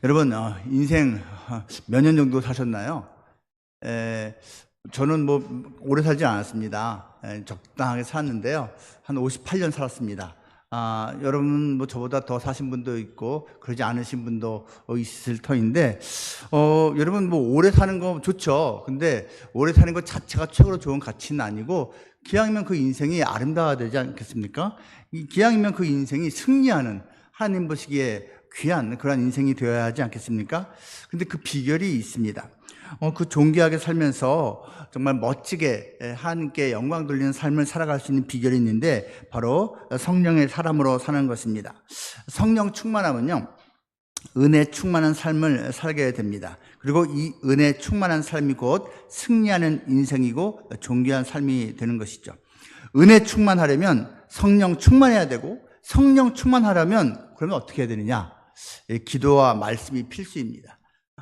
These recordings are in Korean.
여러분, 인생 몇 년 정도 사셨나요? 저는 오래 살지 않았습니다. 적당하게 살았는데요. 한 58년 살았습니다. 여러분 저보다 더 사신 분도 있고 그러지 않으신 분도 있을 터인데, 여러분 오래 사는 거 좋죠. 근데 오래 사는 것 자체가 최고로 좋은 가치는 아니고, 기왕이면 그 인생이 아름다워야 되지 않겠습니까? 기왕이면 그 인생이 승리하는, 하나님 보시기에 귀한 그런 인생이 되어야 하지 않겠습니까? 근데 그 비결이 있습니다. 그 존귀하게 살면서 정말 멋지게 하나님께 영광 돌리는 삶을 살아갈 수 있는 비결이 있는데, 바로 성령의 사람으로 사는 것입니다. 성령 충만하면요, 은혜 충만한 삶을 살게 됩니다. 그리고 이 은혜 충만한 삶이 곧 승리하는 인생이고 존귀한 삶이 되는 것이죠. 은혜 충만하려면 성령 충만해야 되고, 성령 충만하려면 그러면 어떻게 해야 되느냐? 기도와 말씀이 필수입니다.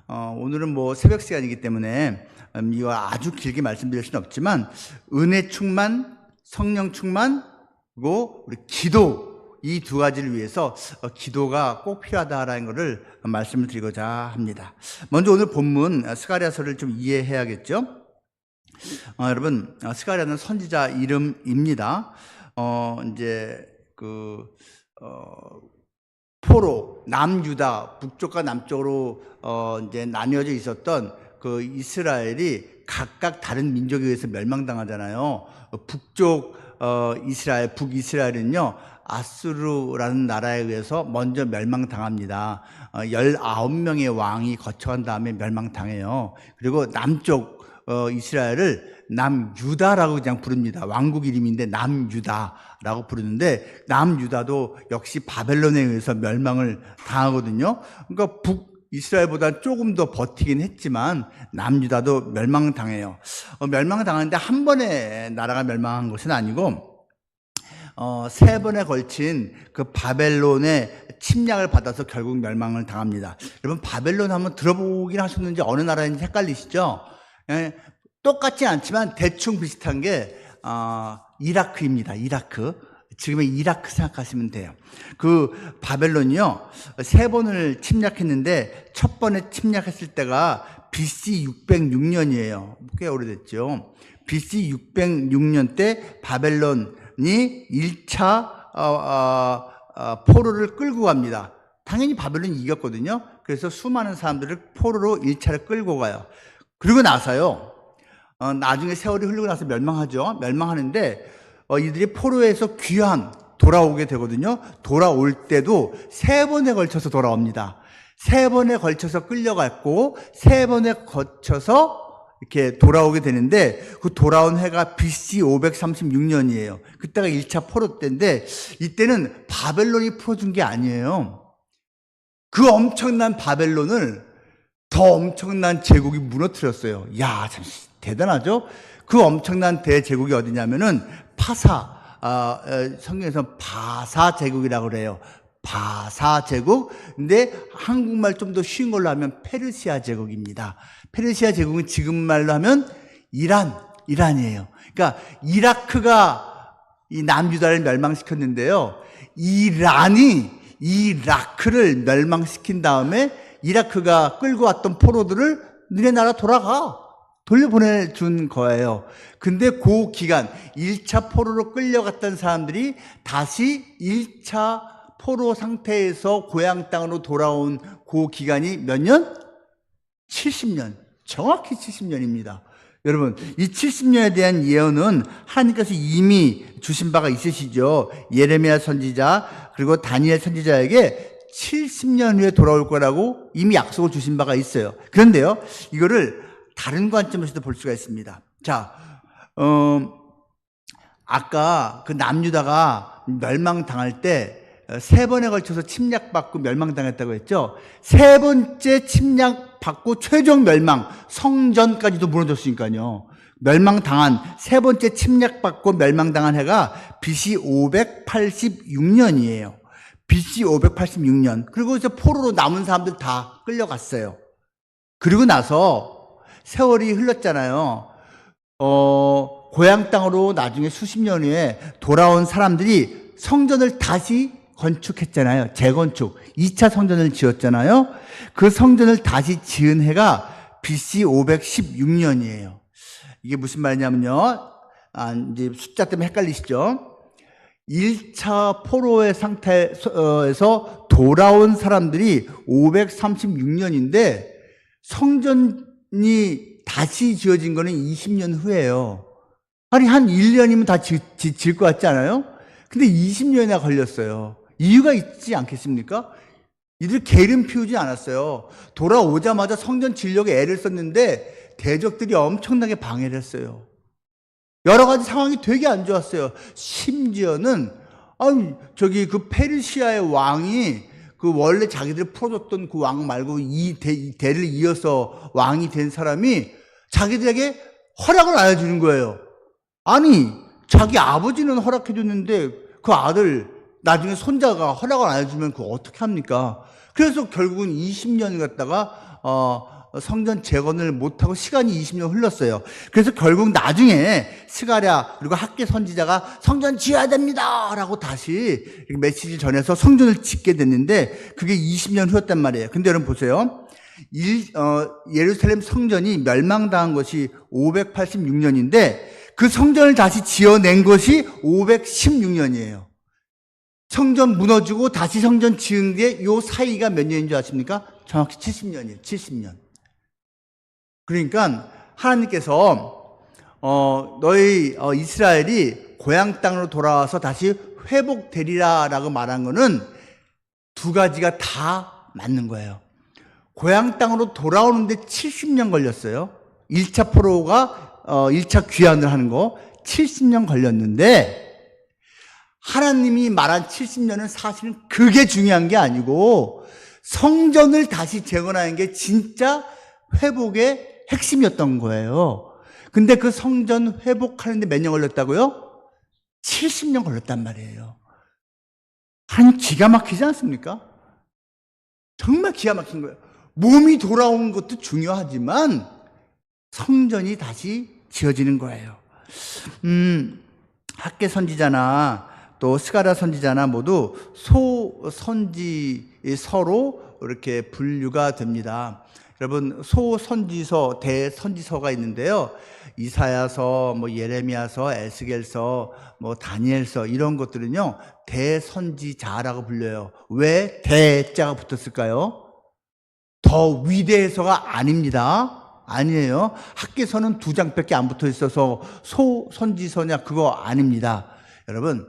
오늘은 새벽 시간이기 때문에 이거 아주 길게 말씀드릴 수는 없지만, 은혜 충만, 성령 충만, 그리고 우리 기도, 이 두 가지를 위해서 기도가 꼭 필요하다라는 것을 말씀을 드리고자 합니다. 먼저 오늘 본문 스가랴서를 좀 이해해야겠죠? 여러분, 스가랴는 선지자 이름입니다. 포로, 남유다, 북쪽과 남쪽으로 이제 나뉘어져 있었던 그 이스라엘이 각각 다른 민족에 의해서 멸망당하잖아요. 북쪽 이스라엘, 북이스라엘은요, 아수르라는 나라에 의해서 먼저 멸망당합니다. 19명의 왕이 거쳐간 다음에 멸망당해요. 그리고 남쪽 이스라엘을 남유다라고 그냥 부릅니다. 왕국 이름인데 남유다라고 부르는데, 남유다도 역시 바벨론에 의해서 멸망을 당하거든요. 그러니까 북이스라엘보다 조금 더 버티긴 했지만 남유다도 멸망당해요. 멸망당하는데 한 번에 나라가 멸망한 것은 아니고, 세 번에 걸친 그 바벨론의 침략을 받아서 결국 멸망을 당합니다. 여러분, 바벨론 한번 들어보긴 하셨는지, 어느 나라인지 헷갈리시죠? 똑같지 않지만 대충 비슷한 게 이라크입니다. 이라크. 지금의 이라크 생각하시면 돼요. 그 바벨론이요, 세 번을 침략했는데 첫 번에 침략했을 때가 BC 606년이에요. 꽤 오래됐죠. BC 606년 때 바벨론이 1차 포로를 끌고 갑니다. 당연히 바벨론이 이겼거든요. 그래서 수많은 사람들을 포로로 1차를 끌고 가요. 그리고 나서요, 나중에 세월이 흐르고 나서 멸망하죠. 멸망하는데 이들이 포로에서 돌아오게 되거든요. 돌아올 때도 세 번에 걸쳐서 돌아옵니다. 세 번에 걸쳐서 끌려갔고, 세 번에 걸쳐서 이렇게 돌아오게 되는데, 그 돌아온 해가 BC 536년이에요. 그때가 1차 포로 때인데, 이때는 바벨론이 풀어준 게 아니에요. 그 엄청난 바벨론을 더 엄청난 제국이 무너뜨렸어요. 야, 참 대단하죠? 그 엄청난 대제국이 어디냐면은 성경에서 바사 제국이라고 그래요. 바사 제국. 근데 한국말 좀 더 쉬운 걸로 하면 페르시아 제국입니다. 페르시아 제국은 지금 말로 하면 이란이에요. 그러니까 이라크가 이 남유다를 멸망시켰는데요, 이란이 이라크를 멸망시킨 다음에 이라크가 끌고 왔던 포로들을 너네 나라 돌려보내준 거예요. 근데 그 기간, 1차 포로로 끌려갔던 사람들이 다시 1차 포로 상태에서 고향 땅으로 돌아온 그 기간이 몇 년? 70년. 정확히 70년입니다. 여러분, 이 70년에 대한 예언은 하나님께서 이미 주신 바가 있으시죠. 예레미야 선지자, 그리고 다니엘 선지자에게 70년 후에 돌아올 거라고 이미 약속을 주신 바가 있어요. 그런데요, 이거를 다른 관점에서도 볼 수가 있습니다. 자, 아까 그 남유다가 멸망당할 때 세 번에 걸쳐서 침략받고 멸망당했다고 했죠. 세 번째 침략받고 최종 멸망, 성전까지도 무너졌으니까요. 멸망당한, 세 번째 침략받고 멸망당한 해가 BC 586년이에요. BC 586년. 그리고 이제 포로로 남은 사람들 다 끌려갔어요. 그리고 나서 세월이 흘렀잖아요. 고향 땅으로 나중에 수십 년 후에 돌아온 사람들이 성전을 다시 건축했잖아요. 재건축. 2차 성전을 지었잖아요. 그 성전을 다시 지은 해가 BC 516년이에요. 이게 무슨 말이냐면요. 이제 숫자 때문에 헷갈리시죠? 1차 포로의 상태에서 돌아온 사람들이 536년인데 성전이 다시 지어진 거는 20년 후예요. 아니, 한 1년이면 다 지을 것 같지 않아요? 근데 20년이나 걸렸어요. 이유가 있지 않겠습니까? 이들 게으름 피우지 않았어요. 돌아오자마자 성전 지으려고 애를 썼는데 대적들이 엄청나게 방해를 했어요. 여러 가지 상황이 되게 안 좋았어요. 심지어는 그 페르시아의 왕이 그 원래 자기들 풀어줬던 그 왕 말고 이 대를 이어서 왕이 된 사람이 자기들에게 허락을 안 해주는 거예요. 아니, 자기 아버지는 허락해줬는데 그 아들 나중에 손자가 허락을 안 해주면 그거 어떻게 합니까? 그래서 결국은 20년을 갖다가 성전 재건을 못하고 시간이 20년 흘렀어요. 그래서 결국 나중에 스가랴 그리고 학개 선지자가 성전 지어야 됩니다 라고 다시 메시지를 전해서 성전을 짓게 됐는데 그게 20년 후였단 말이에요. 근데 여러분 보세요. 예루살렘 성전이 멸망당한 것이 586년인데 그 성전을 다시 지어낸 것이 516년이에요. 성전 무너지고 다시 성전 지은 게 요 사이가 몇 년인 줄 아십니까? 정확히 70년이에요. 70년. 그러니까 하나님께서 너희 이스라엘이 고향 땅으로 돌아와서 다시 회복되리라라고 말한 거는 두 가지가 다 맞는 거예요. 고향 땅으로 돌아오는데 70년 걸렸어요. 1차 포로가 1차 귀환을 하는 거 70년 걸렸는데 하나님이 말한 70년은 사실은 그게 중요한 게 아니고 성전을 다시 재건하는 게 진짜 회복의 핵심이었던 거예요. 근데 그 성전 회복하는데 몇 년 걸렸다고요? 70년 걸렸단 말이에요. 한 기가 막히지 않습니까? 정말 기가 막힌 거예요. 몸이 돌아온 것도 중요하지만 성전이 다시 지어지는 거예요. 학개 선지자나 또 스가랴 선지자나 모두 소선지서로 이렇게 분류가 됩니다. 여러분, 소선지서, 대선지서가 있는데요. 이사야서, 예레미야서, 에스겔서, 다니엘서 이런 것들은요. 대선지자라고 불려요. 왜 대자가 붙었을까요? 더 위대해서가 아닙니다. 아니에요. 학개서는 2장밖에 안 붙어 있어서 소선지서냐 그거 아닙니다. 여러분,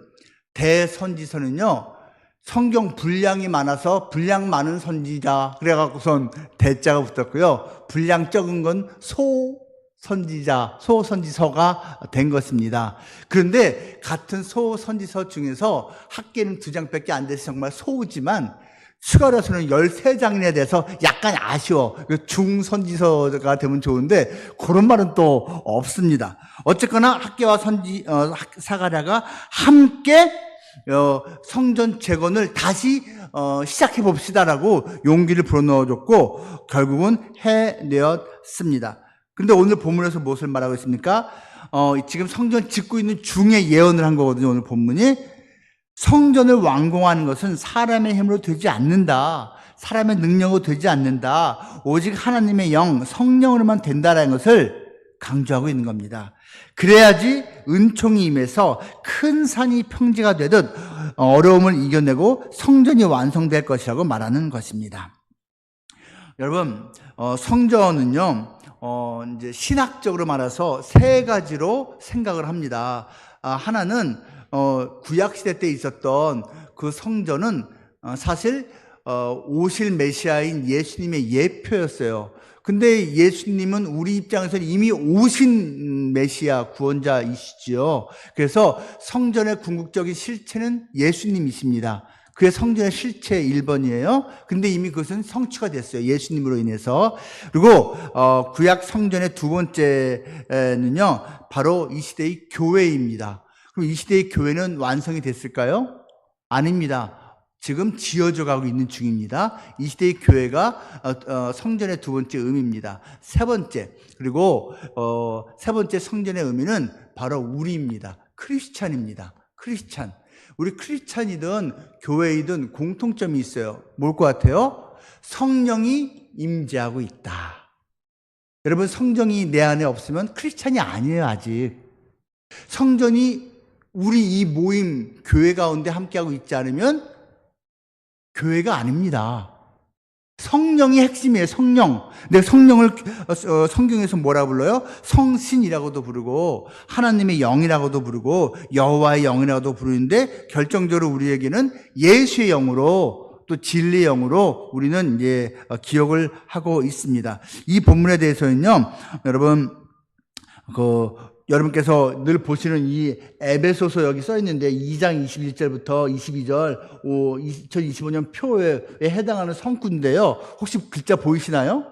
대선지서는요. 성경 분량이 많아서 분량 많은 선지자 그래갖고선 대자가 붙었고요. 분량 적은 건 소선지서가 된 것입니다. 그런데 같은 소선지서 중에서 학개는 2장밖에 안 돼서 정말 소우지만 스가랴서는 13장이나 돼서 약간 아쉬워. 중선지서가 되면 좋은데 그런 말은 또 없습니다. 어쨌거나 학개와 스가랴가 함께 성전 재건을 다시 시작해 봅시다라고 용기를 불어넣어줬고 결국은 해내었습니다. 근데 오늘 본문에서 무엇을 말하고 있습니까? 지금 성전 짓고 있는 중에 예언을 한 거거든요. 오늘 본문이 성전을 완공하는 것은 사람의 힘으로 되지 않는다. 사람의 능력으로 되지 않는다. 오직 하나님의 영, 성령으로만 된다라는 것을 강조하고 있는 겁니다. 그래야지 은총이 임해서 큰 산이 평지가 되듯 어려움을 이겨내고 성전이 완성될 것이라고 말하는 것입니다. 여러분, 성전은요, 이제 신학적으로 말해서 3가지로 생각을 합니다. 하나는 구약시대 때 있었던 그 성전은 사실 오실 메시아인 예수님의 예표였어요. 근데 예수님은 우리 입장에서는 이미 오신 메시아 구원자이시죠. 그래서 성전의 궁극적인 실체는 예수님이십니다. 그게 성전의 실체 1번이에요. 근데 이미 그것은 성취가 됐어요. 예수님으로 인해서. 그리고 구약 성전의 2번째는요. 바로 이 시대의 교회입니다. 그럼 이 시대의 교회는 완성이 됐을까요? 아닙니다. 지금 지어져 가고 있는 중입니다. 이 시대의 교회가 성전의 2번째 의미입니다. 3번째, 그리고 3번째 성전의 의미는 바로 우리입니다. 크리스찬입니다. 크리스찬. 우리 크리스찬이든 교회이든 공통점이 있어요. 뭘 것 같아요? 성령이 임재하고 있다. 여러분, 성령이 내 안에 없으면 크리스찬이 아니에요, 아직. 성전이 우리 이 모임, 교회 가운데 함께하고 있지 않으면 교회가 아닙니다. 성령이 핵심이에요, 성령. 근데 성령을 성경에서 뭐라 불러요? 성신이라고도 부르고 하나님의 영이라고도 부르고 여호와의 영이라고도 부르는데 결정적으로 우리에게는 예수의 영으로 또 진리의 영으로 우리는 이제 기억을 하고 있습니다. 이 본문에 대해서는요, 여러분께서 늘 보시는 이 에베소서 여기 써 있는데 2장 21절부터 22절 2025년 표에 해당하는 성구인데요. 혹시 글자 보이시나요?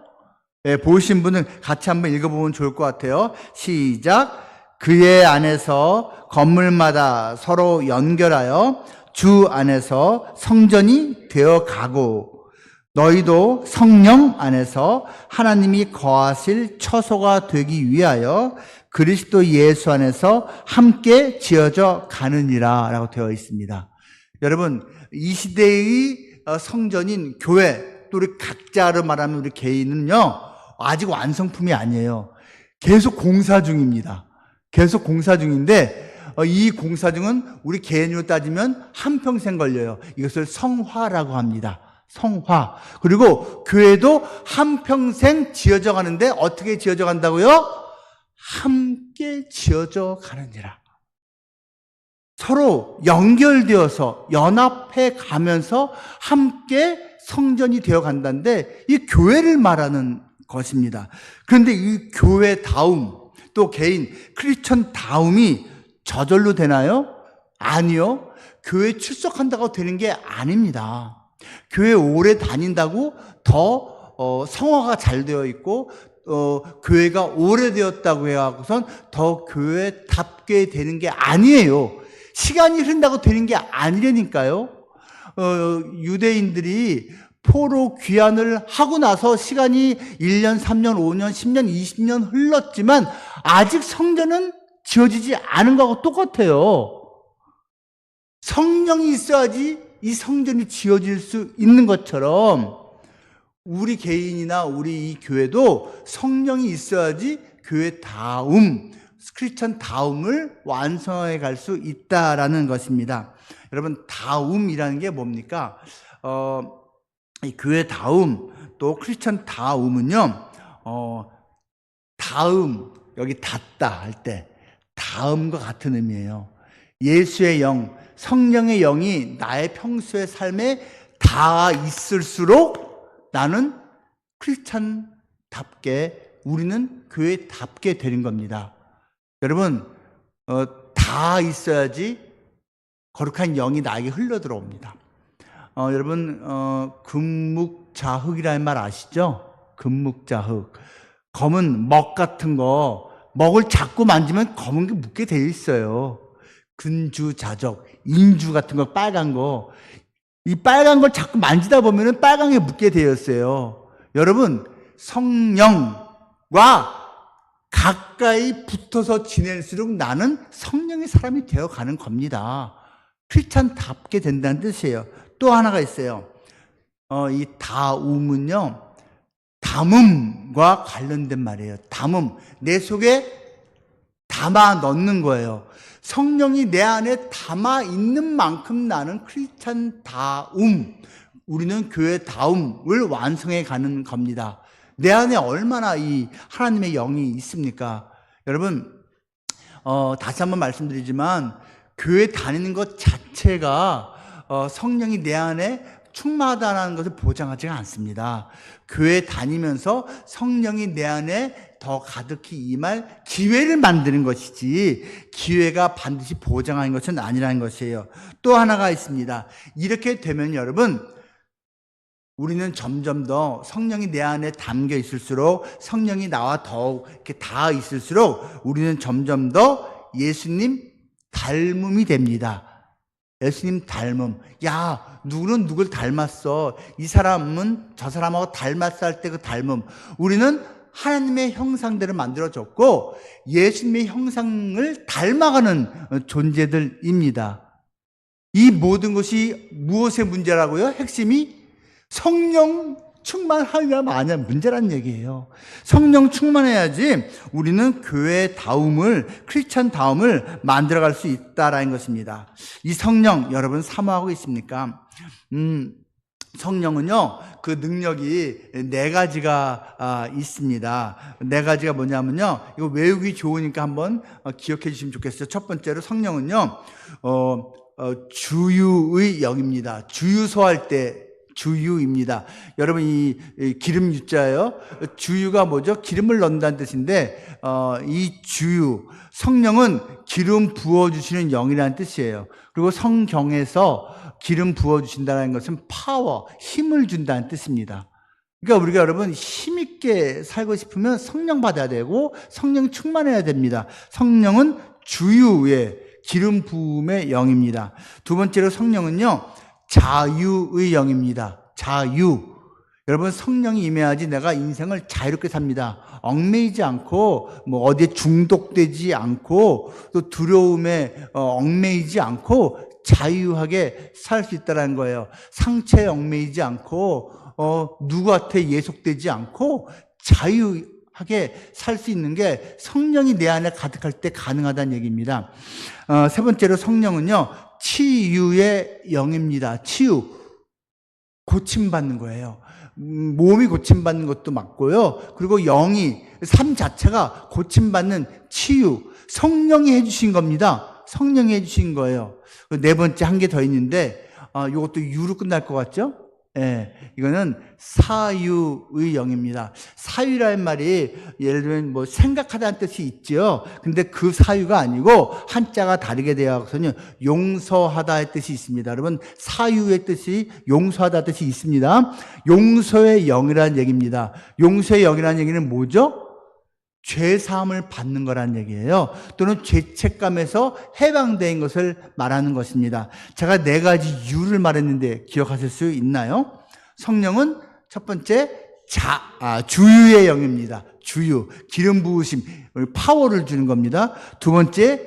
네, 보이신 분은 같이 한번 읽어보면 좋을 것 같아요. 시작. 그의 안에서 건물마다 서로 연결하여 주 안에서 성전이 되어 가고 너희도 성령 안에서 하나님이 거하실 처소가 되기 위하여 그리스도 예수 안에서 함께 지어져 가느니라 라고 되어 있습니다. 여러분, 이 시대의 성전인 교회, 또 우리 각자로 말하면 우리 개인은요, 아직 완성품이 아니에요. 계속 공사 중입니다. 계속 공사 중인데, 이 공사 중은 우리 개인으로 따지면 한평생 걸려요. 이것을 성화라고 합니다. 성화. 그리고 교회도 한평생 지어져 가는데 어떻게 지어져 간다고요? 함께 지어져 가느니라. 서로 연결되어서 연합해 가면서 함께 성전이 되어 간다는데 이 교회를 말하는 것입니다. 그런데 이 교회다움, 또 개인 크리스천다움이 저절로 되나요? 아니요. 교회 출석한다고 되는 게 아닙니다. 교회 오래 다닌다고 더 성화가 잘 되어 있고 교회가 오래되었다고 해갖고선 더 교회답게 되는 게 아니에요. 시간이 흐른다고 되는 게 아니라니까요. 유대인들이 포로 귀환을 하고 나서 시간이 1년, 3년, 5년, 10년, 20년 흘렀지만 아직 성전은 지어지지 않은 거하고 똑같아요. 성령이 있어야지 이 성전이 지어질 수 있는 것처럼 우리 개인이나 우리 이 교회도 성령이 있어야지 교회다움, 크리스천다움을 완성해 갈 수 있다라는 것입니다. 여러분, 다움이라는 게 뭡니까? 이 교회다움, 또 크리스천다움은요, 다음, 여기 닿다 할 때, 다음과 같은 의미예요. 예수의 영, 성령의 영이 나의 평소의 삶에 닿아 있을수록 나는 크리스찬답게, 우리는 교회답게 되는 겁니다. 여러분, 다 있어야지 거룩한 영이 나에게 흘러 들어옵니다. 여러분, 금묵자흑이라는 말 아시죠? 금묵자흑. 검은 먹 같은 거, 먹을 자꾸 만지면 검은 게 묻게 돼 있어요. 근주자적, 인주 같은 거, 빨간 거. 이 빨간 걸 자꾸 만지다 보면은 빨간 게 묻게 되었어요. 여러분, 성령과 가까이 붙어서 지낼수록 나는 성령의 사람이 되어가는 겁니다. 크리스찬답게 된다는 뜻이에요. 또 하나가 있어요. 이 다움은요, 담음과 관련된 말이에요. 담음, 내 속에 담아 넣는 거예요. 성령이 내 안에 담아 있는 만큼 나는 크리스찬다움, 우리는 교회다움을 완성해 가는 겁니다. 내 안에 얼마나 이 하나님의 영이 있습니까? 여러분, 다시 한번 말씀드리지만 교회 다니는 것 자체가 성령이 내 안에 충만하다는 것을 보장하지가 않습니다. 교회 다니면서 성령이 내 안에 더 가득히 임할 기회를 만드는 것이지 기회가 반드시 보장하는 것은 아니라는 것이에요. 또 하나가 있습니다. 이렇게 되면 여러분, 우리는 점점 더 성령이 내 안에 담겨 있을수록, 성령이 나와 더욱 이렇게 닿아 있을수록 우리는 점점 더 예수님 닮음이 됩니다. 예수님 닮음. 야, 누구는 누굴 닮았어. 이 사람은 저 사람하고 닮았어 할 때 그 닮음. 우리는 하나님의 형상대로 만들어졌고 예수님의 형상을 닮아가는 존재들입니다. 이 모든 것이 무엇의 문제라고요? 핵심이 성령 충만하려면 아니야 문제란 얘기예요. 성령 충만해야지 우리는 교회 다움을, 크리스찬 다움을 만들어갈 수 있다라는 것입니다. 이 성령 여러분 사모하고 있습니까? 성령은요, 그 능력이 네 가지가 있습니다. 네 가지가 뭐냐면요, 이거 외우기 좋으니까 한번 기억해 주시면 좋겠어요. 첫 번째로 성령은요, 주유의 영입니다. 주유소 할 때 주유입니다. 여러분 이 기름 유자예요. 주유가 뭐죠? 기름을 넣는다는 뜻인데 이 주유, 성령은 기름 부어주시는 영이라는 뜻이에요. 그리고 성경에서 기름 부어주신다는 것은 파워, 힘을 준다는 뜻입니다. 그러니까 우리가 여러분 힘있게 살고 싶으면 성령 받아야 되고 성령 충만해야 됩니다. 성령은 주유의 기름 부음의 영입니다. 두 번째로 성령은요, 자유의 영입니다. 자유. 여러분 성령이 임해야지 내가 인생을 자유롭게 삽니다. 얽매이지 않고 뭐 어디에 중독되지 않고 또 두려움에 얽매이지 않고 자유하게 살 수 있다는 거예요. 상처에 얽매이지 않고 누구한테 예속되지 않고 자유하게 살 수 있는 게 성령이 내 안에 가득할 때 가능하다는 얘기입니다. 세 번째로 성령은요, 치유의 영입니다. 치유, 고침받는 거예요. 몸이 고침받는 것도 맞고요. 그리고 영이, 삶 자체가 고침받는 치유, 성령이 해주신 겁니다. 성령이 해주신 거예요. 네 번째 한 개 더 있는데 이것도 유로 끝날 것 같죠? 예, 이거는 사유의 영입니다. 사유라는 말이 예를 들면 뭐 생각하다는 뜻이 있죠. 근데 그 사유가 아니고 한자가 다르게 되어서는 용서하다의 뜻이 있습니다. 여러분 사유의 뜻이 용서하다 뜻이 있습니다. 용서의 영이라는 얘기입니다. 용서의 영이라는 얘기는 뭐죠? 죄사함을 받는 거란 얘기예요. 또는 죄책감에서 해방된 것을 말하는 것입니다. 제가 네 가지 유를 말했는데 기억하실 수 있나요? 성령은 첫 번째 주유의 영입니다. 주유, 기름 부으심, 파워를 주는 겁니다. 두 번째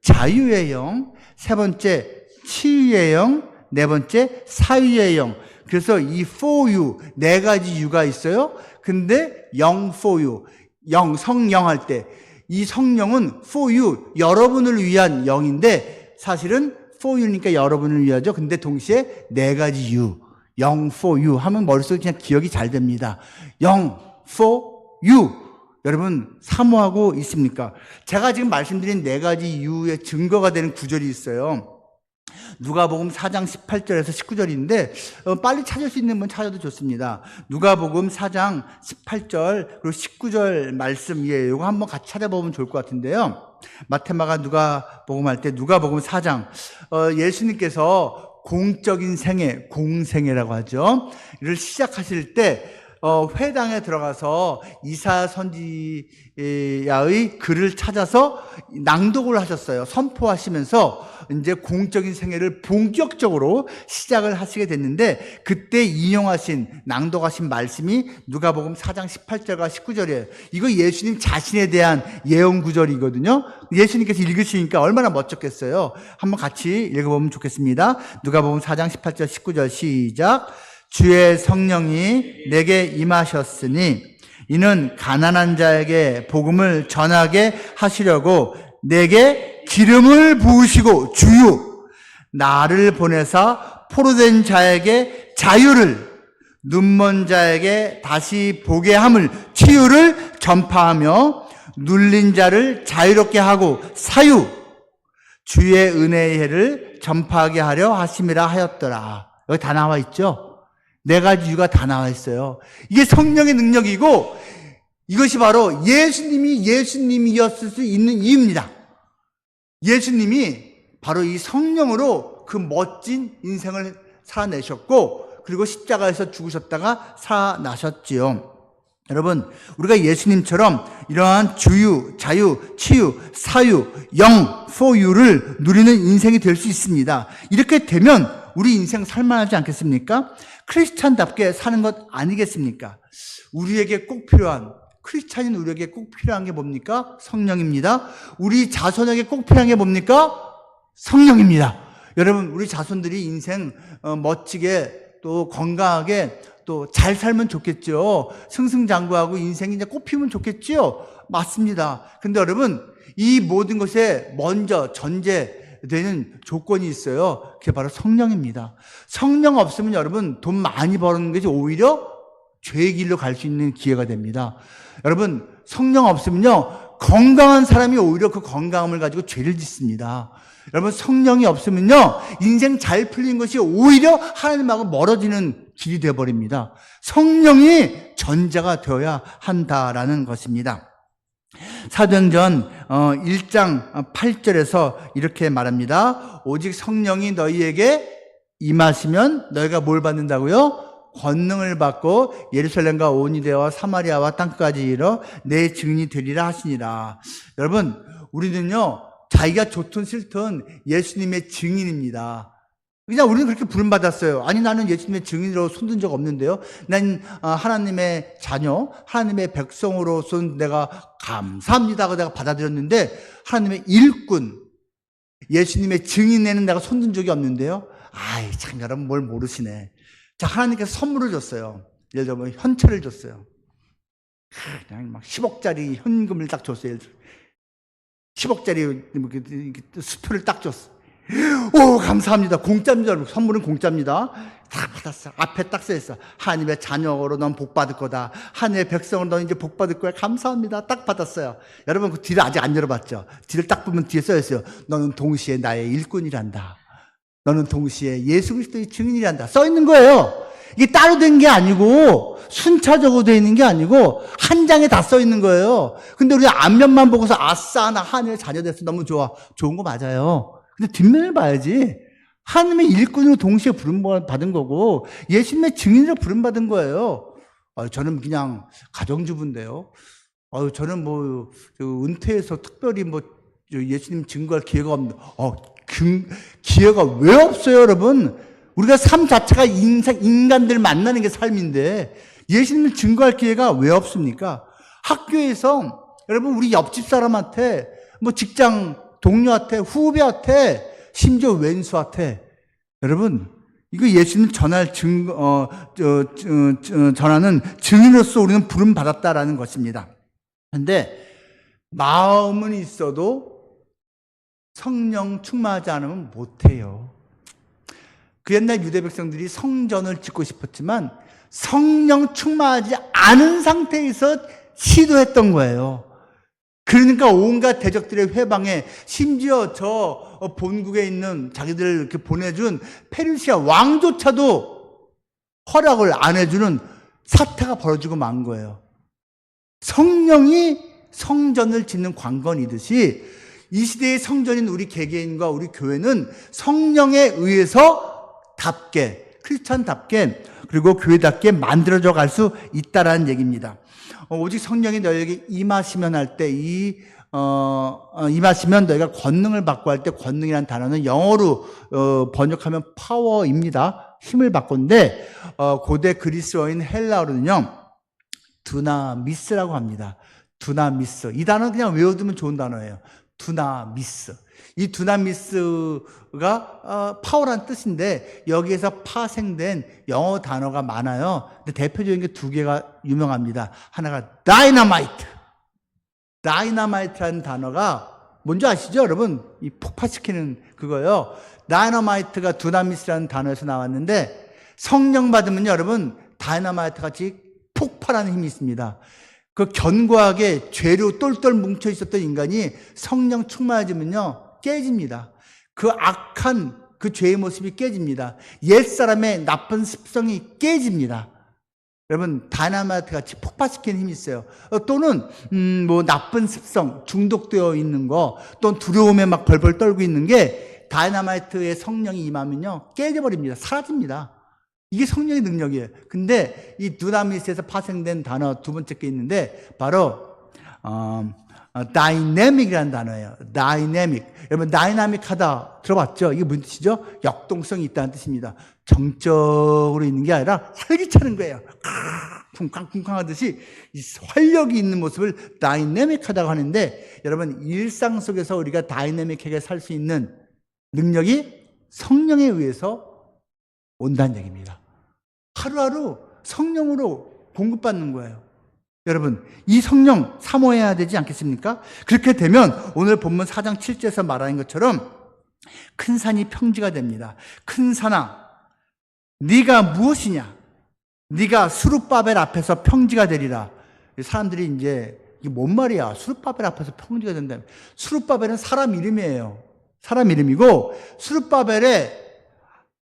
자유의 영, 세 번째 치유의 영, 네 번째 사유의 영. 그래서 이 for you, 네 가지 유가 있어요. 근데 영 for you, 영, 성령 할 때 이 성령은 for you, 여러분을 위한 영인데 사실은 for you니까 여러분을 위하죠. 근데 동시에 네 가지 you, 영 for you 하면 머릿속에 그냥 기억이 잘 됩니다. 영 for you. 여러분 사모하고 있습니까? 제가 지금 말씀드린 네 가지 you의 증거가 되는 구절이 있어요. 누가복음 4장 18절에서 19절인데 빨리 찾을 수 있는 분 찾아도 좋습니다. 누가복음 4장 18절 그리고 19절 말씀이에요. 이거 한번 같이 찾아보면 좋을 것 같은데요. 마테마가 누가복음 할 때 누가복음 4장 예수님께서 공적인 생애, 공생애라고 하죠. 이를 시작하실 때 회당에 들어가서 이사야 선지자의 글을 찾아서 낭독을 하셨어요. 선포하시면서 이제 공적인 생애를 본격적으로 시작을 하시게 됐는데 그때 인용하신, 낭독하신 말씀이 누가복음 4장 18절과 19절이에요. 이거 예수님 자신에 대한 예언 구절이거든요. 예수님께서 읽으시니까 얼마나 멋졌겠어요. 한번 같이 읽어보면 좋겠습니다. 누가복음 4장 18절 19절 시작. 주의 성령이 내게 임하셨으니 이는 가난한 자에게 복음을 전하게 하시려고 내게 기름을 부으시고 주유 나를 보내사 포로된 자에게 자유를 눈먼 자에게 다시 보게 함을 치유를 전파하며 눌린 자를 자유롭게 하고 사유 주의 은혜의 해를 전파하게 하려 하심이라 하였더라. 여기 다 나와 있죠? 네 가지 이유가 다 나와 있어요. 이게 성령의 능력이고 이것이 바로 예수님이었을 수 있는 이유입니다. 예수님이 바로 이 성령으로 그 멋진 인생을 살아내셨고 그리고 십자가에서 죽으셨다가 살아나셨지요. 여러분 우리가 예수님처럼 이러한 주유, 자유, 치유, 사유, 영, for you를 누리는 인생이 될 수 있습니다. 이렇게 되면 우리 인생 살만하지 않겠습니까? 크리스찬답게 사는 것 아니겠습니까? 우리에게 꼭 필요한, 크리스찬인 우리에게 꼭 필요한 게 뭡니까? 성령입니다. 우리 자손에게 꼭 필요한 게 뭡니까? 성령입니다. 여러분, 우리 자손들이 인생 멋지게 또 건강하게 또 잘 살면 좋겠죠. 승승장구하고 인생이 이제 꽃피면 좋겠죠. 맞습니다. 근데 여러분, 이 모든 것에 먼저 전제되는 조건이 있어요. 그게 바로 성령입니다. 성령 없으면 여러분, 돈 많이 버는 것이 오히려 죄의 길로 갈 수 있는 기회가 됩니다. 여러분, 성령 없으면요, 건강한 사람이 오히려 그 건강함을 가지고 죄를 짓습니다. 여러분, 성령이 없으면요, 인생 잘 풀린 것이 오히려 하나님하고 멀어지는 길이 되어버립니다. 성령이 전자가 되어야 한다라는 것입니다. 사도행전 1장 8절에서 이렇게 말합니다. 오직 성령이 너희에게 임하시면 너희가 뭘 받는다고요? 권능을 받고 예루살렘과 온 유대와 사마리아와 땅까지 이르러 내 증인이 되리라 하시니라. 여러분, 우리는요, 자기가 좋든 싫든 예수님의 증인입니다. 그냥 우리는 그렇게 부름받았어요. 아니, 나는 예수님의 증인으로 손든 적 없는데요. 난 하나님의 자녀, 하나님의 백성으로서 내가 감사합니다 하고 내가 받아들였는데, 하나님의 일꾼, 예수님의 증인에는 내가 손든 적이 없는데요. 아이, 참, 여러분 뭘 모르시네. 자, 하나님께서 선물을 줬어요. 예를 들면 현찰을 줬어요. 그냥 막 10억짜리 현금을 딱 줬어요. 예를 들어 10억짜리 수표를 딱 줬어. 오, 감사합니다. 공짜입니다. 선물은 공짜입니다. 다 받았어. 앞에 딱 써있어. 하나님의 자녀로 넌 복 받을 거다. 하나님의 백성으로 넌 이제 복 받을 거야. 감사합니다. 딱 받았어요. 여러분, 그 뒤를 아직 안 열어봤죠? 뒤를 딱 보면 뒤에 써있어요. 너는 동시에 나의 일꾼이란다. 너는 동시에 예수 그리스도의 증인이란다. 써있는 거예요. 이게 따로 된 게 아니고 순차적으로 되어 있는 게 아니고 한 장에 다 써 있는 거예요. 근데 우리 앞면만 보고서 아싸, 나 하나님의 자녀 됐어. 너무 좋아. 좋은 거 맞아요. 근데 뒷면을 봐야지. 하나님의 일꾼으로 동시에 부름받은 거고 예수님의 증인으로 부름받은 거예요. 저는 그냥 가정주부인데요. 저는 뭐 은퇴해서 특별히 뭐 예수님 증거할 기회가 없는데 기회가 왜 없어요, 여러분? 우리가 삶 자체가 인간들 만나는 게 삶인데 예수님을 증거할 기회가 왜 없습니까? 학교에서 여러분, 우리 옆집 사람한테, 뭐 직장 동료한테, 후배한테, 심지어 왼수한테, 여러분, 이거 예수님 전하는 증인으로서 우리는 부름 받았다라는 것입니다. 근데 마음은 있어도 성령 충만하지 않으면 못해요. 그 옛날 유대 백성들이 성전을 짓고 싶었지만 성령 충만하지 않은 상태에서 시도했던 거예요. 그러니까 온갖 대적들의 회방에, 심지어 저 본국에 있는 자기들 이렇게 보내준 페르시아 왕조차도 허락을 안 해주는 사태가 벌어지고 만 거예요. 성령이 성전을 짓는 관건이듯이 이 시대의 성전인 우리 개개인과 우리 교회는 성령에 의해서 크리스찬답게 그리고 교회답게 만들어져 갈 수 있다라는 얘기입니다. 오직 성령이 너희에게 임하시면 할 때 임하시면 너희가 권능을 받고 할 때, 권능이라는 단어는 영어로 번역하면 파워입니다. 힘을 받고인데 고대 그리스어인 헬라어로는요 두나미스라고 합니다. 두나미스. 이 단어는 그냥 외워두면 좋은 단어예요. 두나미스. 이 두나미스가 파워란 뜻인데 여기에서 파생된 영어 단어가 많아요. 근데 대표적인 게 두 개가 유명합니다. 하나가 다이너마이트. 다이너마이트라는 단어가 뭔지 아시죠, 여러분? 이 폭파시키는 그거요. 다이너마이트가 두나미스라는 단어에서 나왔는데 성령 받으면 여러분 다이너마이트 같이 폭발하는 힘이 있습니다. 그 견고하게 죄로 똘똘 뭉쳐 있었던 인간이 성령 충만해지면요 깨집니다. 그 악한 그 죄의 모습이 깨집니다. 옛사람의 나쁜 습성이 깨집니다. 여러분, 다이너마이트 같이 폭발시키는 힘이 있어요. 또는 뭐 나쁜 습성, 중독되어 있는 거, 또 두려움에 막 벌벌 떨고 있는 게 다이너마이트의 성령이 임하면요 깨져버립니다. 사라집니다. 이게 성령의 능력이에요. 근데 이 두나미스에서 파생된 단어 두 번째 게 있는데 바로 다이내믹이라는 단어예요. 다이내믹. 여러분, 다이나믹하다 들어봤죠? 이게 무슨 뜻이죠? 역동성이 있다는 뜻입니다. 정적으로 있는 게 아니라 활기차는 거예요. 쿵쾅쿵쾅 하듯이 활력이 있는 모습을 다이내믹하다고 하는데, 여러분 일상 속에서 우리가 다이내믹하게 살 수 있는 능력이 성령에 의해서 온다는 얘기입니다. 하루하루 성령으로 공급받는 거예요. 여러분, 이 성령 사모해야 되지 않겠습니까? 그렇게 되면 오늘 본문 4장 7절에서 말하는 것처럼 큰 산이 평지가 됩니다. 큰 산아, 네가 무엇이냐? 네가 수룹바벨 앞에서 평지가 되리라. 사람들이 이제 이게 뭔 말이야? 수룹바벨 앞에서 평지가 된다면. 수룹바벨은 사람 이름이에요. 사람 이름이고 수룹바벨의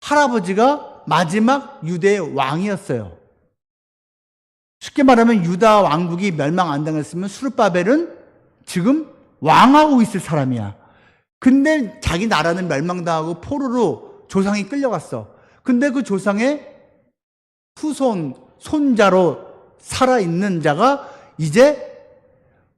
할아버지가 마지막 유대의 왕이었어요. 쉽게 말하면 유다 왕국이 멸망 안 당했으면 수룹바벨은 지금 왕하고 있을 사람이야. 근데 자기 나라는 멸망당하고 포로로 조상이 끌려갔어. 근데 그 조상의 후손, 손자로 살아있는 자가 이제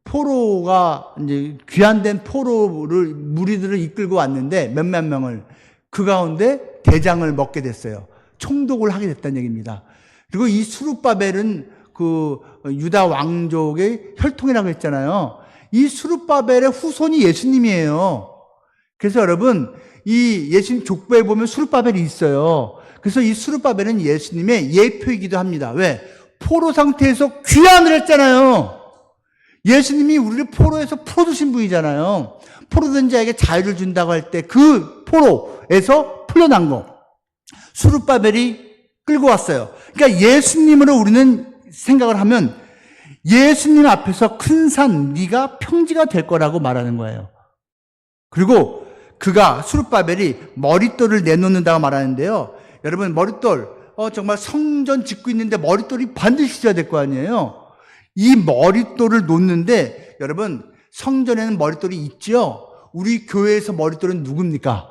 포로가 이제 귀환된 포로를 무리들을 이끌고 왔는데 몇몇 명을 그 가운데 대장을 먹게 됐어요. 총독을 하게 됐다는 얘기입니다. 그리고 이 수룹바벨은 그 유다 왕족의 혈통이라고 했잖아요. 이 수룹바벨의 후손이 예수님이에요. 그래서 여러분, 이 예수님 족보에 보면 수룹바벨이 있어요. 그래서 이 수룹바벨은 예수님의 예표이기도 합니다. 왜? 포로 상태에서 귀환을 했잖아요. 예수님이 우리를 포로에서 풀어주신 분이잖아요. 포로된 자에게 자유를 준다고 할 때 그 포로에서 풀려난 거. 수룹바벨이 끌고 왔어요. 그러니까 예수님으로 우리는 생각을 하면 예수님 앞에서 큰 산, 네가 평지가 될 거라고 말하는 거예요. 그리고 그가 수룹바벨이 머릿돌을 내놓는다고 말하는데요. 여러분, 머릿돌, 정말 성전 짓고 있는데 머릿돌이 반드시 있어야 될 거 아니에요. 이 머릿돌을 놓는데 여러분, 성전에는 머릿돌이 있죠. 우리 교회에서 머릿돌은 누굽니까?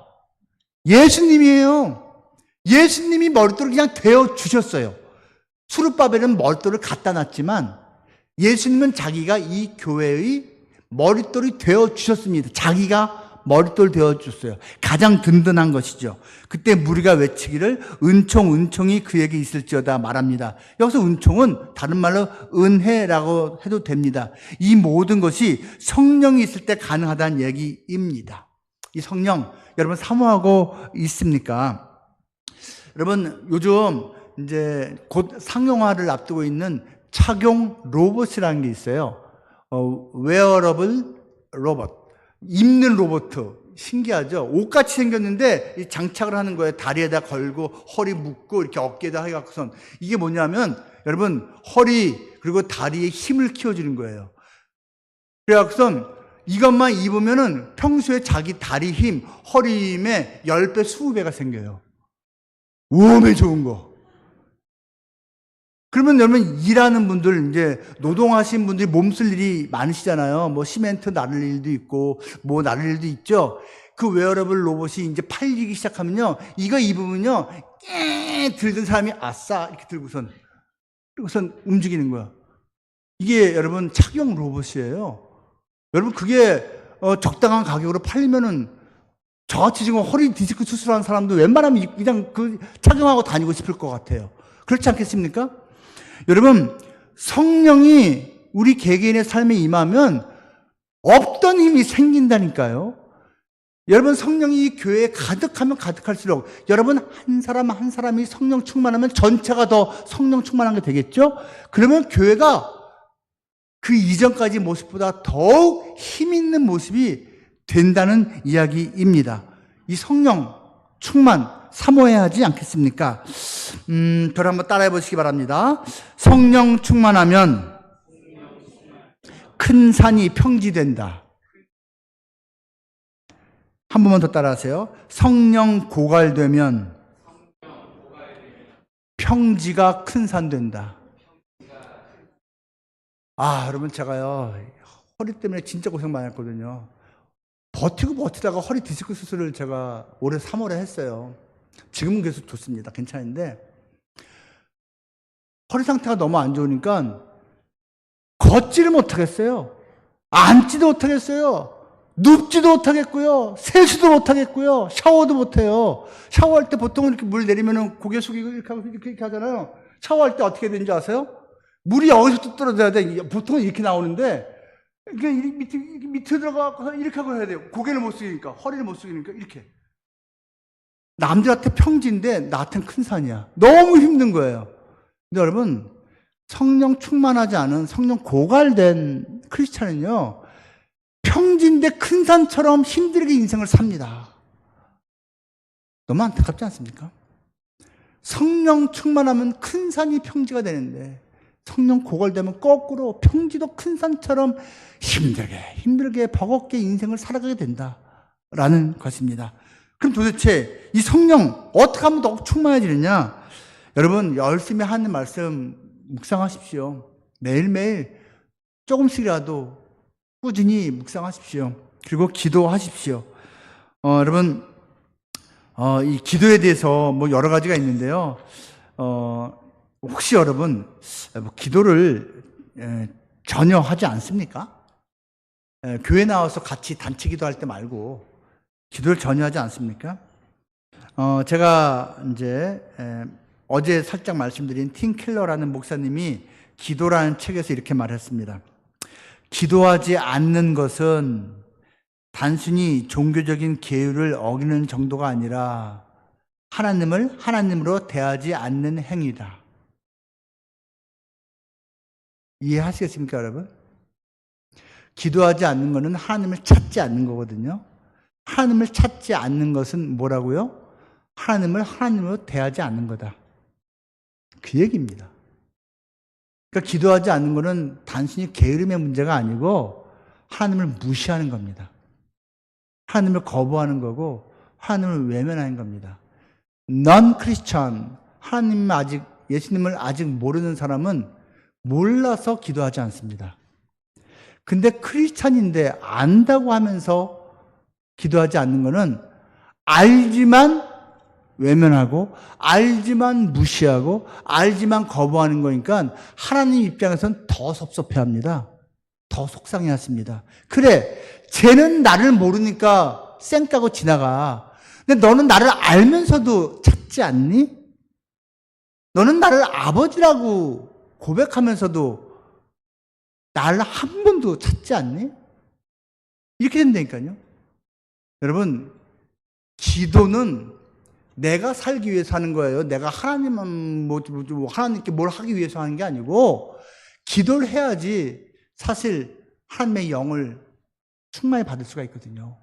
예수님이에요. 예수님이 머릿돌을 그냥 대어 주셨어요. 수룹바벨은 머릿돌을 갖다 놨지만 예수님은 자기가 이 교회의 머릿돌이 되어 주셨습니다. 자기가 머릿돌 되어 줬어요. 가장 든든한 것이죠. 그때 무리가 외치기를 은총이 그에게 있을지어다 말합니다. 여기서 은총은 다른 말로 은혜라고 해도 됩니다. 이 모든 것이 성령이 있을 때 가능하다는 얘기입니다. 이 성령 여러분 사모하고 있습니까? 여러분, 요즘 이제 곧 상용화를 앞두고 있는 착용 로봇이라는 게 있어요. 웨어러블 로봇. 입는 로봇. 신기하죠? 옷같이 생겼는데 장착을 하는 거예요. 다리에다 걸고 허리 묶고 이렇게 어깨에다 해갖고선. 이게 뭐냐면 여러분, 허리 그리고 다리에 힘을 키워주는 거예요. 그래갖고선 이것만 입으면은 평소에 자기 다리 힘, 허리 힘에 10배, 20배가 생겨요. 몸에 좋은 거. 그러면 여러분, 일하는 분들, 이제 노동하신 분들이 몸쓸 일이 많으시잖아요. 뭐 시멘트 나를 일도 있고 뭐 나를 일도 있죠. 그 웨어러블 로봇이 이제 팔리기 시작하면요, 이거 입으면요 들던 사람이 아싸 이렇게 들고선 움직이는 거야. 이게 여러분 착용 로봇이에요. 여러분, 그게 적당한 가격으로 팔리면은 저같이 지금 허리 디스크 수술하는 사람도 웬만하면 그냥 그 착용하고 다니고 싶을 것 같아요. 그렇지 않겠습니까? 여러분, 성령이 우리 개개인의 삶에 임하면 없던 힘이 생긴다니까요. 여러분, 성령이 이 교회에 가득하면 가득할수록 여러분 한 사람 한 사람이 성령 충만하면 전체가 더 성령 충만한 게 되겠죠? 그러면 교회가 그 이전까지 모습보다 더욱 힘 있는 모습이 된다는 이야기입니다. 이 성령 충만 사모해야 하지 않겠습니까? 저를 한번 따라해 보시기 바랍니다. 성령 충만하면 큰 산이 평지된다. 한 번만 더 따라하세요. 성령 고갈되면 평지가 큰 산 된다. 여러분, 제가요 허리 때문에 진짜 고생 많이 했거든요. 버티다가 허리 디스크 수술을 제가 올해 3월에 했어요. 지금은 계속 좋습니다. 괜찮은데 허리 상태가 너무 안 좋으니까 걷지를 못하겠어요. 앉지도 못하겠어요. 눕지도 못하겠고요. 세수도 못하겠고요. 샤워도 못해요. 샤워할 때 보통 이렇게 물 내리면 고개 숙이고 이렇게 하고 이렇게 하잖아요. 샤워할 때 어떻게 되는지 아세요? 물이 여기서 떨어져야 돼. 보통은 이렇게 나오는데 이게 밑에 들어가서 이렇게 하고 해야 돼요. 고개를 못 숙이니까, 허리를 못 숙이니까 이렇게. 남들한테 평지인데 나한테는 큰 산이야. 너무 힘든 거예요. 근데 여러분, 성령 충만하지 않은 성령 고갈된 크리스찬은요, 평지인데 큰 산처럼 힘들게 인생을 삽니다. 너무 안타깝지 않습니까? 성령 충만하면 큰 산이 평지가 되는데 성령 고갈되면 거꾸로 평지도 큰 산처럼 힘들게 버겁게 인생을 살아가게 된다라는 것입니다. 그럼 도대체 이 성령 어떻게 하면 더 충만해지느냐? 여러분, 열심히 하는 말씀 묵상하십시오. 매일매일 조금씩이라도 꾸준히 묵상하십시오. 그리고 기도하십시오. 여러분, 이 기도에 대해서 뭐 여러 가지가 있는데요. 혹시 여러분, 기도를 전혀 하지 않습니까? 교회 나와서 같이 단체 기도할 때 말고 기도를 전혀 하지 않습니까? 제가 이제 어제 살짝 말씀드린 팀 켈러라는 목사님이 기도라는 책에서 이렇게 말했습니다. 기도하지 않는 것은 단순히 종교적인 계율을 어기는 정도가 아니라 하나님을 하나님으로 대하지 않는 행위다. 이해하시겠습니까, 여러분? 기도하지 않는 것은 하나님을 찾지 않는 거거든요. 하나님을 찾지 않는 것은 뭐라고요? 하나님을 하나님으로 대하지 않는 거다. 그 얘기입니다. 그러니까 기도하지 않는 것은 단순히 게으름의 문제가 아니고 하나님을 무시하는 겁니다. 하나님을 거부하는 거고 하나님을 외면하는 겁니다. 넌 크리스천, 예수님을 아직 모르는 사람은 몰라서 기도하지 않습니다. 근데 크리스천인데 안다고 하면서 기도하지 않는 것은 알지만 외면하고 알지만 무시하고 알지만 거부하는 거니까 하나님 입장에서는 더 섭섭해합니다. 더 속상해하십니다. 그래, 쟤는 나를 모르니까 쌩 까고 지나가. 근데 너는 나를 알면서도 찾지 않니? 너는 나를 아버지라고 고백하면서도 나를 한 번도 찾지 않니? 이렇게 된다니까요. 여러분, 기도는 내가 살기 위해서 하는 거예요. 내가 하나님께 뭘 하기 위해서 하는 게 아니고 기도를 해야지 사실 하나님의 영을 충만히 받을 수가 있거든요.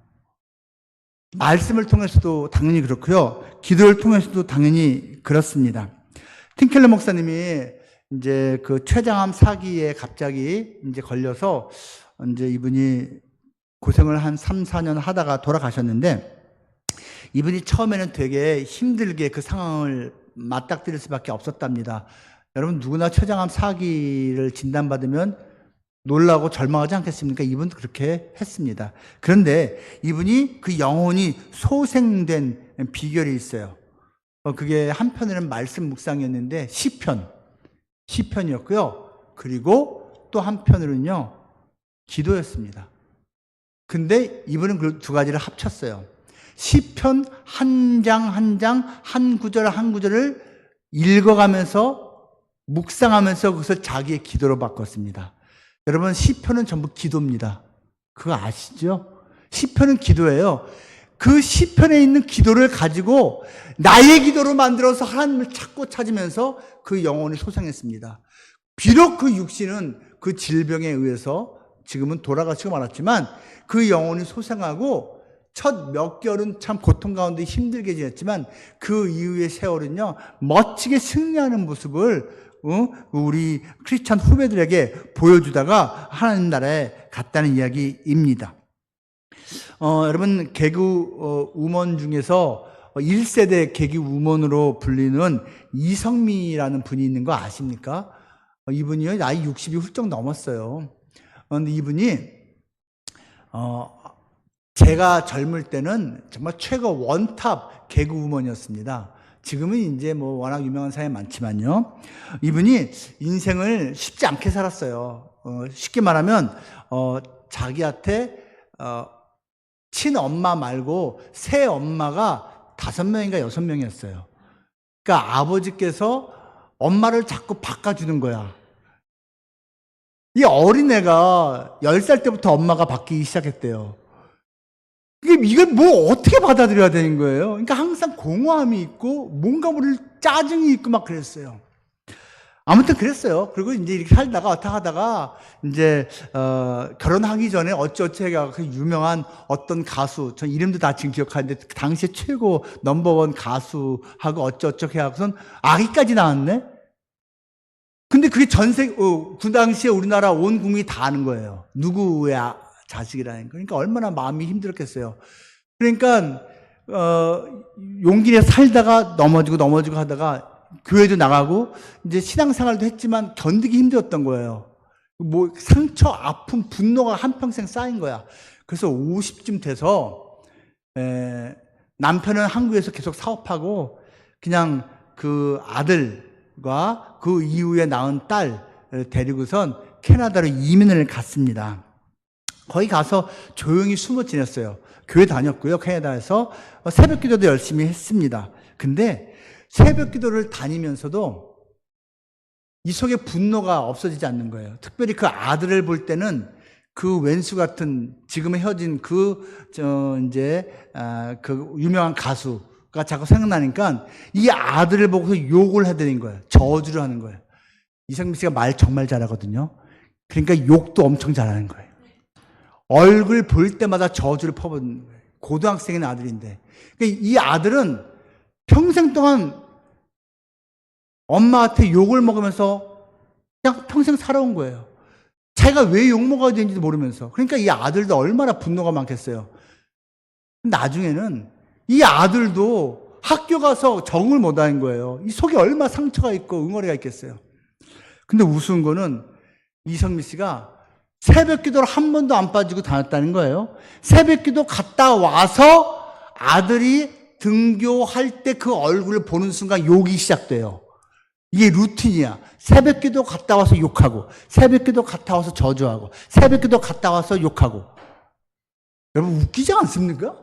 말씀을 통해서도 당연히 그렇고요. 기도를 통해서도 당연히 그렇습니다. 팀켈러 목사님이 이제 그 췌장암 사기에 갑자기 이제 걸려서 이제 이분이 고생을 한 3, 4년 하다가 돌아가셨는데 이분이 처음에는 되게 힘들게 그 상황을 맞닥뜨릴 수밖에 없었답니다. 여러분, 누구나 췌장암 사기를 진단받으면 놀라고 절망하지 않겠습니까? 이분도 그렇게 했습니다. 그런데 이분이 그 영혼이 소생된 비결이 있어요. 그게 한편으로는 말씀 묵상이었는데 시편이었고요. 그리고 또 한편으로는요, 기도였습니다. 근데 이분은 그 두 가지를 합쳤어요. 시편 한 장 한 장, 한 구절 한 구절을 읽어가면서 묵상하면서 그것을 자기의 기도로 바꿨습니다. 여러분, 시편은 전부 기도입니다. 그거 아시죠? 시편은 기도예요. 그 시편에 있는 기도를 가지고 나의 기도로 만들어서 하나님을 찾으면서 그 영혼이 소생했습니다. 비록 그 육신은 그 질병에 의해서 지금은 돌아가시고 말았지만 그 영혼이 소생하고 첫 몇 개월은 참 고통 가운데 힘들게 지냈지만 그 이후의 세월은요, 멋지게 승리하는 모습을 우리 크리스찬 후배들에게 보여주다가 하나님 나라에 갔다는 이야기입니다. 여러분, 개그 우먼 중에서 1세대 개그 우먼으로 불리는 이성미라는 분이 있는 거 아십니까? 이분이요, 나이 60이 훌쩍 넘었어요. 그런데 이분이 제가 젊을 때는 정말 최고 원탑 개그 우먼이었습니다. 지금은 이제 뭐 워낙 유명한 사람이 많지만요. 이분이 인생을 쉽지 않게 살았어요. 쉽게 말하면 자기한테 친엄마 말고 새 엄마가 5명인가 6명이었어요. 그러니까 아버지께서 엄마를 자꾸 바꿔주는 거야. 이 어린애가 10살 때부터 엄마가 바뀌기 시작했대요. 이걸 뭐 어떻게 받아들여야 되는 거예요? 그러니까 항상 공허함이 있고 뭔가 모를 짜증이 있고 막 그랬어요. 아무튼 그랬어요. 그리고 이제 이렇게 살다가 어떻게 하다가 이제 결혼하기 전에 어쩌어쩌 해가 그 유명한 어떤 가수, 전 이름도 다 지금 기억하는데 그 당시에 최고 넘버원 가수하고 어쩌어쩌 해갖고선 아기까지 나왔네. 근데 그게 그 당시에 우리나라 온 국민이 다 아는 거예요. 누구의 자식이라는 거. 그러니까 얼마나 마음이 힘들었겠어요. 그러니까 용기 내서 살다가 넘어지고 하다가 교회도 나가고 이제 신앙생활도 했지만 견디기 힘들었던 거예요. 뭐 상처, 아픔, 분노가 한평생 쌓인 거야. 그래서 50쯤 돼서 남편은 한국에서 계속 사업하고 그냥 그 아들과 그 이후에 낳은 딸 데리고선 캐나다로 이민을 갔습니다. 거기 가서 조용히 숨어 지냈어요. 교회 다녔고요. 캐나다에서 새벽 기도도 열심히 했습니다. 근데 새벽 기도를 다니면서도 이 속에 분노가 없어지지 않는 거예요. 특별히 그 아들을 볼 때는 그 왼수 같은 지금 헤어진 그 유명한 가수가 자꾸 생각나니까 이 아들을 보고서 욕을 해드린 거예요. 저주를 하는 거예요. 이상민 씨가 말 정말 잘하거든요. 그러니까 욕도 엄청 잘하는 거예요. 얼굴 볼 때마다 저주를 퍼붓는 거예요. 고등학생인 아들인데. 그러니까 이 아들은 평생 동안 엄마한테 욕을 먹으면서 그냥 평생 살아온 거예요. 자기가 왜 욕먹어야 되는지도 모르면서. 그러니까 이 아들도 얼마나 분노가 많겠어요. 나중에는 이 아들도 학교 가서 적응을 못하는 거예요. 이 속에 얼마나 상처가 있고 응어리가 있겠어요. 근데 우스운 거는 이성미 씨가 새벽 기도를 한 번도 안 빠지고 다녔다는 거예요. 새벽 기도 갔다 와서 아들이 등교할 때 그 얼굴을 보는 순간 욕이 시작돼요. 이게 루틴이야. 새벽 기도 갔다 와서 욕하고, 새벽 기도 갔다 와서 저주하고, 새벽 기도 갔다 와서 욕하고. 여러분 웃기지 않습니까?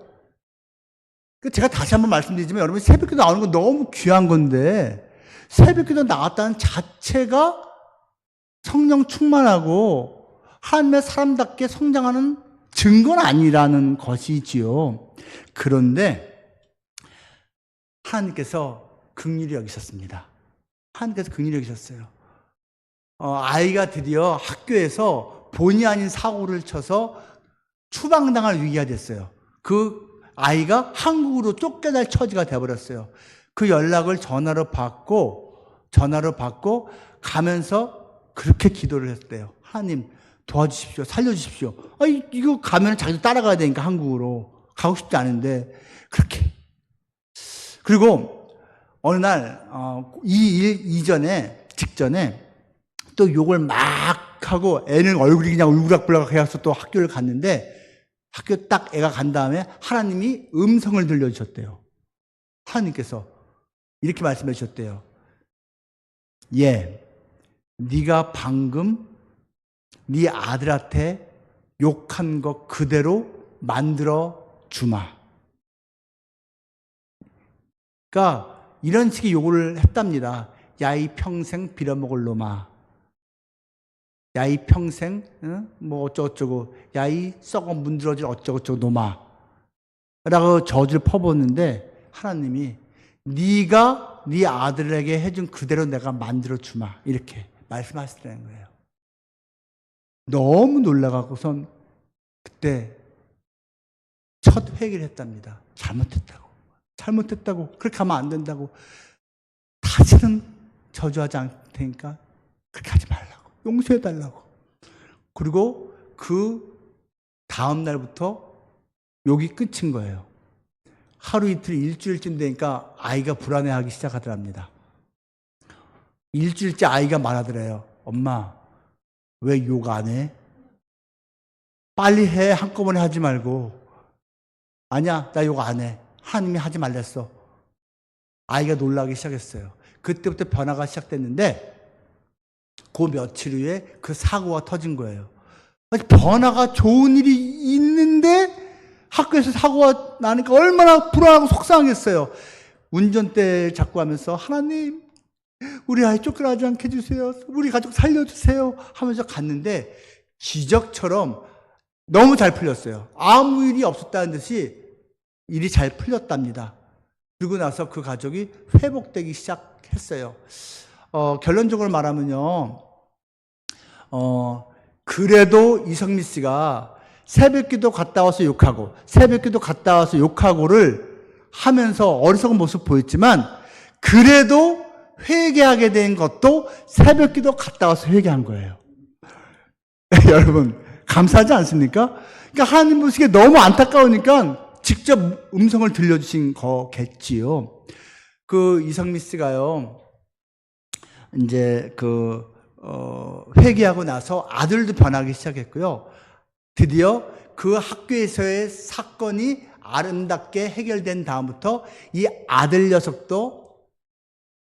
제가 다시 한번 말씀드리지만 여러분 새벽 기도 나오는 건 너무 귀한 건데 새벽 기도 나왔다는 자체가 성령 충만하고 하나님의 사람답게 성장하는 증거는 아니라는 것이지요. 그런데 하나님께서 긍휼히 여기셨습니다. 하나님께서 긍휼히 여기셨어요. 아이가 드디어 학교에서 본의 아닌 사고를 쳐서 추방당할 위기가 됐어요. 그 아이가 한국으로 쫓겨날 처지가 되어버렸어요. 그 연락을 전화로 받고 가면서 그렇게 기도를 했대요. 하나님 도와주십시오. 살려주십시오. 이거 가면 자기도 따라가야 되니까 한국으로. 가고 싶지 않은데 그렇게. 그리고 어느 날 이 일 직전에 또 욕을 막 하고 애는 얼굴이 그냥 울그락불락 해서 또 학교를 갔는데 학교 딱 애가 간 다음에 하나님이 음성을 들려주셨대요. 하나님께서 이렇게 말씀해 주셨대요. 네가 방금 네 아들한테 욕한 거 그대로 만들어 주마. 그러니까 이런 식의 욕을 했답니다. 야 이 평생 빌어먹을 놈아. 야 이 평생 뭐 어쩌고저쩌고. 야 이 썩어 문드러질 어쩌고저쩌고 놈아. 라고 저주를 퍼붓는데 하나님이 네가 네 아들에게 해준 그대로 내가 만들어 주마. 이렇게 말씀하시더라는 거예요. 너무 놀라갖고선 그때 첫 회개를 했답니다. 잘못했다고 그렇게 하면 안 된다고. 다시는 저주하지 않을 테니까 그렇게 하지 말라고. 용서해달라고. 그리고 그 다음 날부터 욕이 끝인 거예요. 하루 이틀 일주일쯤 되니까 아이가 불안해하기 시작하더랍니다. 일주일째 아이가 말하더래요. 엄마 왜 욕 안 해? 빨리 해. 한꺼번에 하지 말고. 아니야 나 욕 안 해. 하나님이 하지 말랬어. 아이가 놀라기 시작했어요. 그때부터 변화가 시작됐는데 그 며칠 후에 그 사고가 터진 거예요. 변화가 좋은 일이 있는데 학교에서 사고가 나니까 얼마나 불안하고 속상하겠어요. 운전대 잡고 하면서 하나님 우리 아이 쫓겨나지 않게 해주세요. 우리 가족 살려주세요 하면서 갔는데 기적처럼 너무 잘 풀렸어요. 아무 일이 없었다는 듯이 일이 잘 풀렸답니다. 그리고 나서 그 가족이 회복되기 시작했어요. 결론적으로 말하면요, 그래도 이성미 씨가 새벽기도 갔다 와서 욕하고 새벽기도 갔다 와서 욕하고를 하면서 어리석은 모습 보였지만, 그래도 회개하게 된 것도 새벽기도 갔다 와서 회개한 거예요. 여러분 감사하지 않습니까? 그러니까 하나님 보시기에 너무 안타까우니까 직접 음성을 들려주신 거겠지요. 그 이성미 씨가요, 이제 회개하고 나서 아들도 변하기 시작했고요. 드디어 그 학교에서의 사건이 아름답게 해결된 다음부터 이 아들 녀석도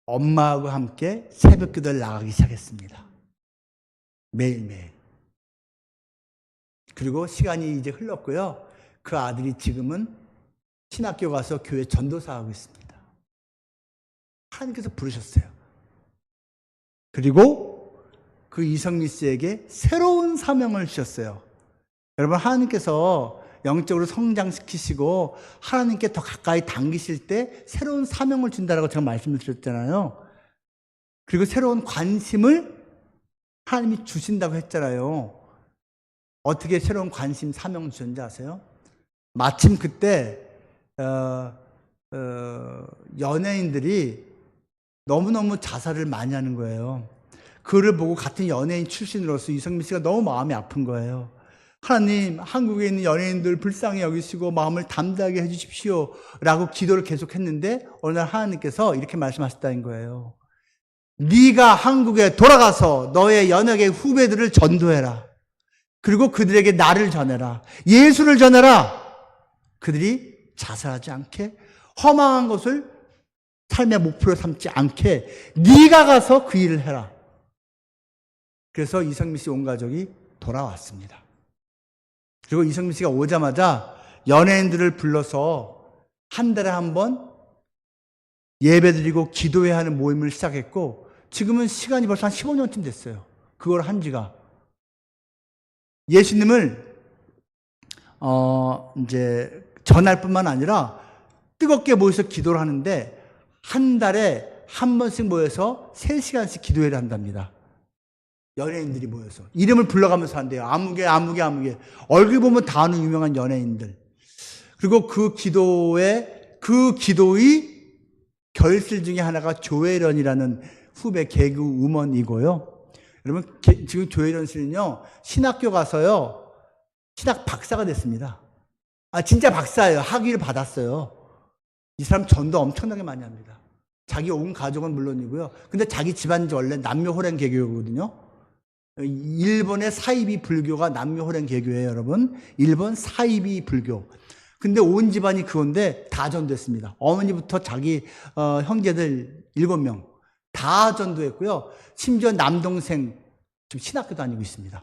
엄마하고 함께 새벽 기도를 나가기 시작했습니다. 매일매일. 그리고 시간이 이제 흘렀고요. 그 아들이 지금은 신학교 가서 교회 전도사하고 있습니다. 하나님께서 부르셨어요. 그리고 그 이성미 씨에게 새로운 사명을 주셨어요. 여러분, 하나님께서 영적으로 성장시키시고 하나님께 더 가까이 당기실 때 새로운 사명을 준다라고 제가 말씀을 드렸잖아요. 그리고 새로운 관심을 하나님이 주신다고 했잖아요. 어떻게 새로운 관심, 사명을 주셨는지 아세요? 마침 그때 연예인들이 너무너무 자살을 많이 하는 거예요. 그를 보고 같은 연예인 출신으로서 이성미 씨가 너무 마음이 아픈 거예요. 하나님, 한국에 있는 연예인들 불쌍히 여기시고 마음을 담대하게 해주십시오 라고 기도를 계속했는데, 어느 날 하나님께서 이렇게 말씀하셨다는 거예요. 네가 한국에 돌아가서 너의 연예계 후배들을 전도해라. 그리고 그들에게 나를 전해라. 예수를 전해라. 그들이 자살하지 않게, 허망한 것을 삶의 목표로 삼지 않게 네가 가서 그 일을 해라. 그래서 이성미 씨 온 가족이 돌아왔습니다. 그리고 이성미 씨가 오자마자 연예인들을 불러서 한 달에 한 번 예배드리고 기도해야 하는 모임을 시작했고, 지금은 시간이 벌써 한 15년쯤 됐어요. 그걸 한 지가. 예수님을 이제 전할 뿐만 아니라 뜨겁게 모여서 기도를 하는데, 한 달에 한 번씩 모여서 3시간씩 기도회를 한답니다. 연예인들이 모여서 이름을 불러가면서 한대요. 아무개 얼굴 보면 다 아는 유명한 연예인들. 그리고 그 기도의 결실 중에 하나가 조혜련이라는 후배 개그 우먼이고요. 여러분, 지금 조혜련 씨는요, 신학교 가서요, 신학 박사가 됐습니다. 진짜 박사예요. 학위를 받았어요. 이 사람 전도 엄청나게 많이 합니다. 자기 온 가족은 물론이고요. 근데 자기 집안이 원래 남묘호랭 개교거든요. 일본의 사이비 불교가 남묘호랭 개교예요, 여러분. 일본 사이비 불교. 근데 온 집안이 그건데 다 전도했습니다. 어머니부터 자기 형제들 7명 다 전도했고요. 심지어 남동생 지금 신학교 다니고 있습니다.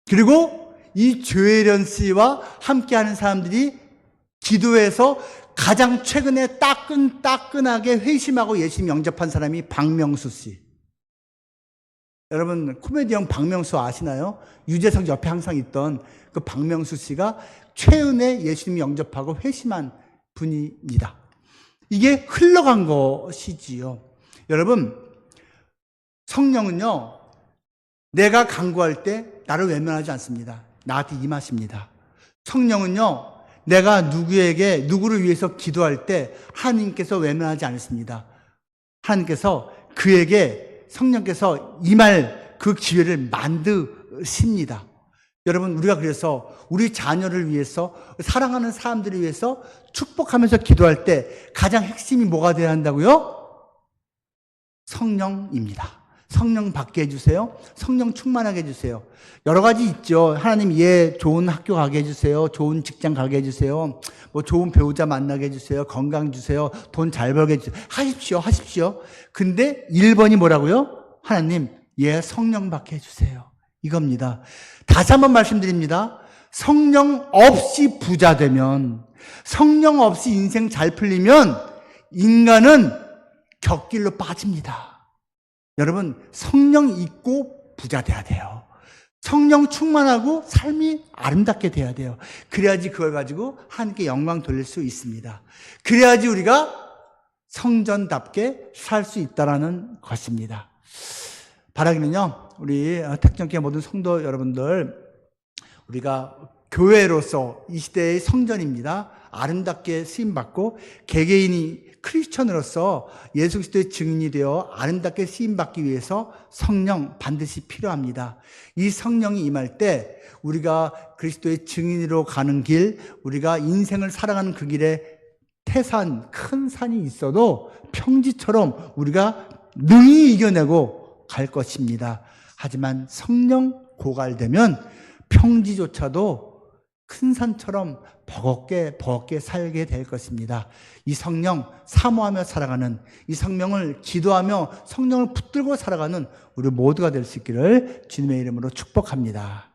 그리고 이 조혜련 씨와 함께하는 사람들이 기도해서 가장 최근에 따끈따끈하게 회심하고 예수님 영접한 사람이 박명수 씨. 여러분, 코미디언 박명수 아시나요? 유재석 옆에 항상 있던 그 박명수 씨가 최근에 예수님 영접하고 회심한 분입니다. 이게 흘러간 것이지요. 여러분, 성령은요, 내가 간구할 때 나를 외면하지 않습니다. 나한테 임하십니다. 성령은요, 내가 누구를 위해서 기도할 때 하나님께서 외면하지 않습니다. 하나님께서 성령께서 임할 그 기회를 만드십니다. 여러분, 우리가 그래서 우리 자녀를 위해서, 사랑하는 사람들을 위해서 축복하면서 기도할 때 가장 핵심이 뭐가 되어야 한다고요? 성령입니다. 성령 받게 해주세요. 성령 충만하게 해주세요. 여러 가지 있죠. 하나님, 좋은 학교 가게 해주세요. 좋은 직장 가게 해주세요. 좋은 배우자 만나게 해주세요. 건강 주세요. 돈 잘 벌게 해주세요. 하십시오. 근데 1번이 뭐라고요? 하나님, 성령 받게 해주세요. 이겁니다. 다시 한번 말씀드립니다. 성령 없이 부자 되면, 성령 없이 인생 잘 풀리면 인간은 격길로 빠집니다. 여러분, 성령 있고 부자 돼야 돼요. 성령 충만하고 삶이 아름답게 돼야 돼요. 그래야지 그걸 가지고 하나님께 영광 돌릴 수 있습니다. 그래야지 우리가 성전답게 살 수 있다라는 것입니다. 바라기는요, 우리 택정교회 모든 성도 여러분들, 우리가 교회로서 이 시대의 성전입니다. 아름답게 쓰임받고 개개인이 크리스천으로서 예수 그리스도의 증인이 되어 아름답게 쓰임받기 위해서 성령 반드시 필요합니다. 이 성령이 임할 때 우리가 그리스도의 증인으로 가는 길, 우리가 인생을 살아가는 그 길에 태산, 큰 산이 있어도 평지처럼 우리가 능히 이겨내고 갈 것입니다. 하지만 성령 고갈되면 평지조차도 큰 산처럼 버겁게 살게 될 것입니다. 이 성령 사모하며 살아가는, 이 성령을 기도하며 성령을 붙들고 살아가는 우리 모두가 될 수 있기를 주님의 이름으로 축복합니다.